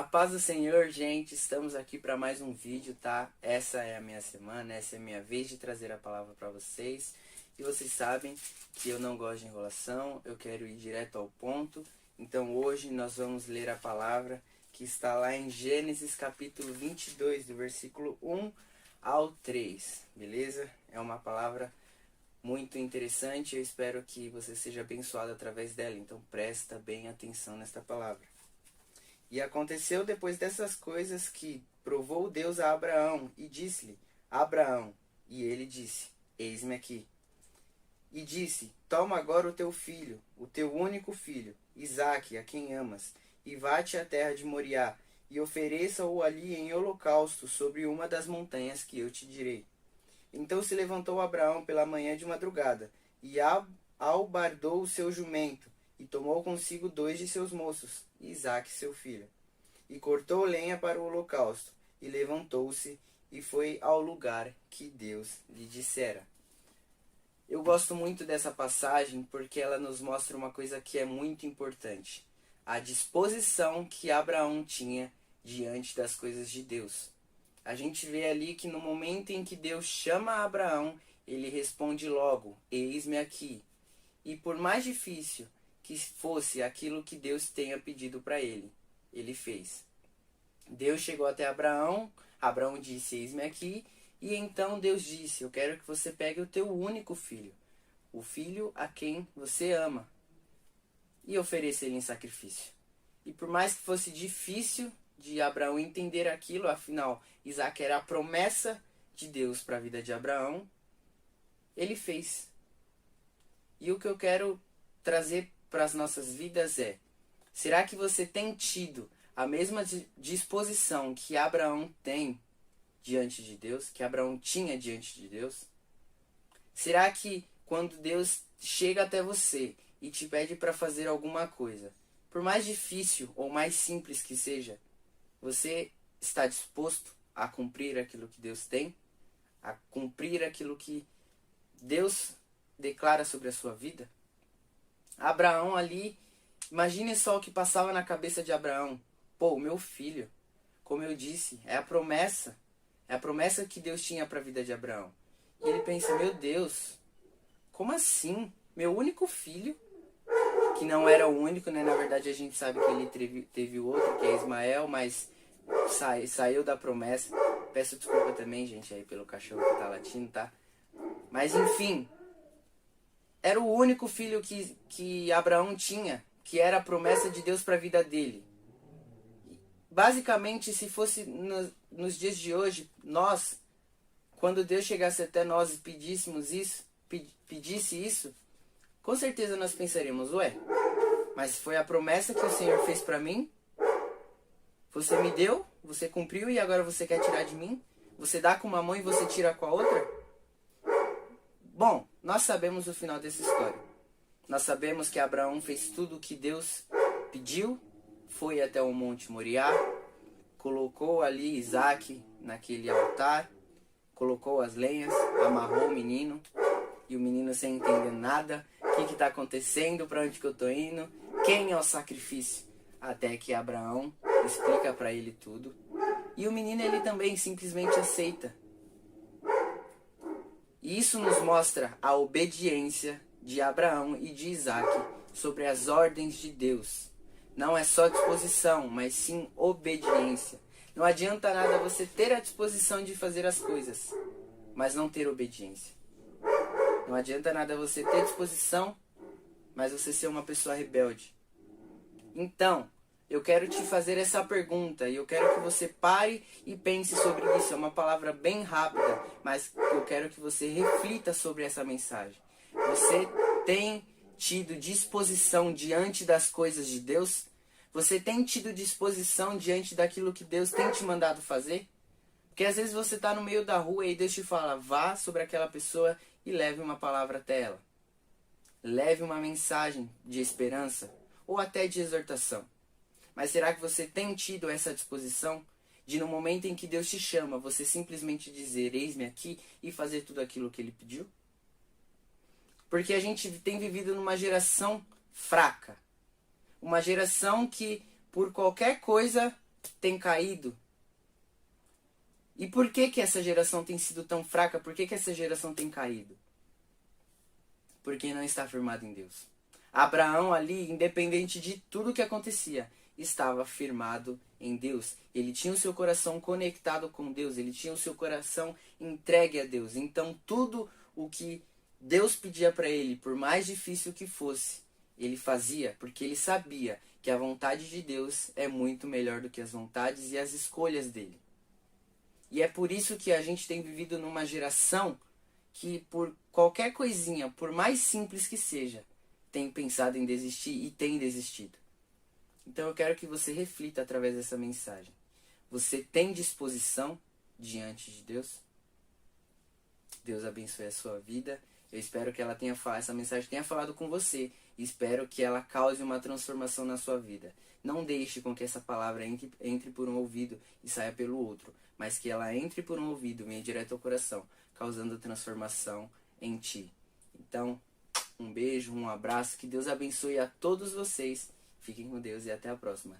A paz do Senhor, gente, estamos aqui para mais um vídeo, tá? Essa é a minha semana, essa é a minha vez de trazer a palavra para vocês. E vocês sabem que eu não gosto de enrolação, eu quero ir direto ao ponto. Então hoje nós vamos ler a palavra que está lá em Gênesis capítulo 22, do versículo 1 ao 3, beleza? É uma palavra muito interessante, eu espero que você seja abençoado através dela, então presta bem atenção nesta palavra. E aconteceu depois dessas coisas que provou Deus a Abraão e disse-lhe: Abraão. E ele disse: Eis-me aqui. E disse: Toma agora o teu filho, o teu único filho, Isaque, a quem amas, e vá-te à terra de Moriá, e ofereça-o ali em holocausto sobre uma das montanhas que eu te direi. Então se levantou Abraão pela manhã de madrugada, e albardou o seu jumento, e tomou consigo 2 de seus moços, Isaque seu filho. E cortou lenha para o holocausto, e levantou-se, e foi ao lugar que Deus lhe dissera. Eu gosto muito dessa passagem porque ela nos mostra uma coisa que é muito importante. A disposição que Abraão tinha diante das coisas de Deus. A gente vê ali que no momento em que Deus chama Abraão, ele responde logo: Eis-me aqui. E por mais difícil que fosse aquilo que Deus tenha pedido para ele, ele fez. Deus chegou até Abraão, Abraão disse: Eis-me aqui. E então Deus disse: Eu quero que você pegue o teu único filho, o filho a quem você ama, e ofereça ele em sacrifício. E por mais que fosse difícil de Abraão entender aquilo, afinal, Isaque era a promessa de Deus para a vida de Abraão, ele fez. E o que eu quero trazer para as nossas vidas é: será que você tem tido a mesma disposição que Abraão tem diante de Deus, que Abraão tinha diante de Deus? Será que quando Deus chega até você e te pede para fazer alguma coisa, por mais difícil ou mais simples que seja, você está disposto a cumprir aquilo que Deus tem? A cumprir aquilo que Deus declara sobre a sua vida? Abraão ali, imagine só o que passava na cabeça de Abraão. Pô, meu filho, como eu disse, é a promessa que Deus tinha para a vida de Abraão. E ele pensa: meu Deus, como assim? Meu único filho, que não era o único, né? Na verdade a gente sabe que ele teve o outro, que é Ismael, mas saiu da promessa. Peço desculpa também, gente, aí pelo cachorro que tá latindo, tá? Mas enfim, era o único filho que Abraão tinha, que era a promessa de Deus para a vida dele. Basicamente, se fosse nos dias de hoje, nós, quando Deus chegasse até nós e pedisse isso, com certeza nós pensaríamos: ué, mas foi a promessa que o Senhor fez para mim? Você me deu, você cumpriu e agora você quer tirar de mim? Você dá com uma mão e você tira com a outra? Bom, nós sabemos o final dessa história. Nós sabemos que Abraão fez tudo o que Deus pediu, foi até o Monte Moriá, colocou ali Isaque naquele altar, colocou as lenhas, amarrou o menino, e o menino sem entender nada: o que está acontecendo, para onde que eu estou indo, quem é o sacrifício? Até que Abraão explica para ele tudo, e o menino ele também simplesmente aceita. E isso nos mostra a obediência de Abraão e de Isaque sobre as ordens de Deus. Não é só disposição, mas sim obediência. Não adianta nada você ter a disposição de fazer as coisas, mas não ter obediência. Não adianta nada você ter disposição, mas você ser uma pessoa rebelde. Então, eu quero te fazer essa pergunta e eu quero que você pare e pense sobre isso. É uma palavra bem rápida, mas eu quero que você reflita sobre essa mensagem. Você tem tido disposição diante das coisas de Deus? Você tem tido disposição diante daquilo que Deus tem te mandado fazer? Porque às vezes você está no meio da rua e Deus te fala: vá sobre aquela pessoa e leve uma palavra até ela. Leve uma mensagem de esperança ou até de exortação. Mas será que você tem tido essa disposição de, no momento em que Deus te chama, você simplesmente dizer: eis-me aqui, e fazer tudo aquilo que Ele pediu? Porque a gente tem vivido numa geração fraca. Uma geração que, por qualquer coisa, tem caído? E por que que essa geração tem sido tão fraca? Por que que essa geração tem caído? Porque não está firmado em Deus. Abraão ali, independente de tudo que acontecia, estava firmado em Deus. Ele tinha o seu coração conectado com Deus, ele tinha o seu coração entregue a Deus. Então tudo o que Deus pedia para ele, por mais difícil que fosse, ele fazia, porque ele sabia que a vontade de Deus é muito melhor do que as vontades e as escolhas dele. E é por isso que a gente tem vivido numa geração que por qualquer coisinha, por mais simples que seja, tem pensado em desistir e tem desistido. Então eu quero que você reflita através dessa mensagem. Você tem disposição diante de Deus? Deus abençoe a sua vida. Eu espero que essa mensagem tenha falado com você. Espero que ela cause uma transformação na sua vida. Não deixe com que essa palavra entre por um ouvido e saia pelo outro, mas que ela entre por um ouvido e venha direto ao coração, causando transformação em ti. Então, um beijo, um abraço, que Deus abençoe a todos vocês. Fiquem com Deus e até a próxima.